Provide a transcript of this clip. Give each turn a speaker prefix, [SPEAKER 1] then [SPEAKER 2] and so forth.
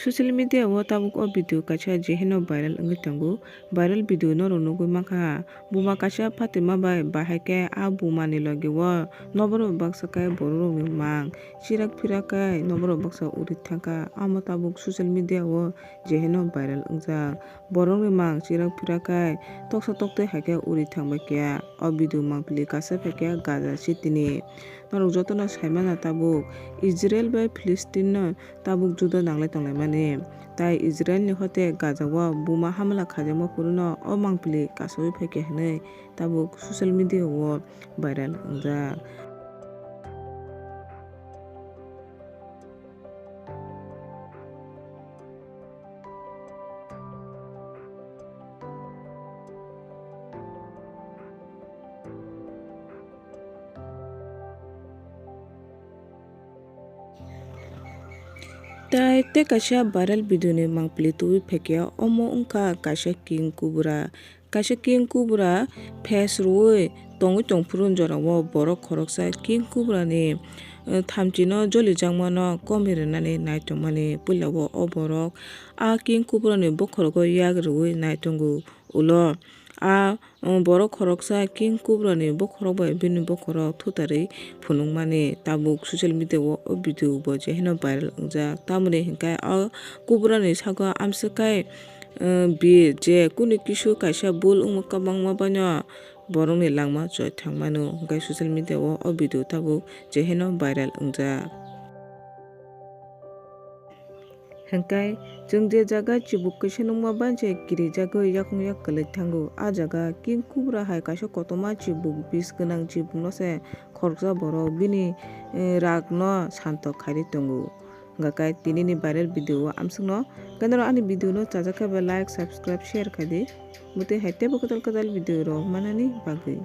[SPEAKER 1] Social media o tabuk o video kacha jeheno viral ongoi tongo. Viral video no nugui maka buma kacha Fatima bai bahai a buma ni loge o noboro baksa kai borok ni mang chirak pira kai noboro baksa uri thangka amo tabuk social media o jeheno viral ongjak borok ni mang chirak pira kai toksa tokte haike uri thangba kya o video mangpili kasa phaikya Gaza city ni norok joto no saimana tabuk Israel bai Palestine no tabuk juda nanglai tonglaimani tai Israel ni hote Gaza o buma hamla khajagma puru no o mangpili kasawui phaikya hinui tabuk social media o viral ongjak. Tai te kaisa viral video ni mangpili tubi phaikya omo wngkha kaisa king kubra face ruwi tongwi tongfru jorao borok khoroksa king kubra ni thamchi no jolijakma no komirwnani naitongmani puila o borok a king kubra ni bokhorogo yak rwwi naitongo ulo a borok khoroksa king kubra ni bokhorok bai bini bokhorok thutarwi phunukmani tabuk social media o video bo jeheno viral ongjak tamoni hinkhe o kubra ni sago amswkhai je kuni kisu kaisa bul wngma kwbangma bano borok ni langma choi thangmano hinkhe social media o video tabuk jeheno viral ongjak. Hinkhe chwng je jaga chibuk kaisa nungma banchai kirijagoi yakung yak kwlwui thango a jaga king kubra hai kaisa kotorma chibuk bish gwnang chibuk no se khoroksa borok bini rag no santok khairwi tongo hingkha tini ni viral video o amsukno kenaro ani video no chajakhe bai like subscribe share khai di bwtui hai tebo kotal kotal video rok manani bagwi.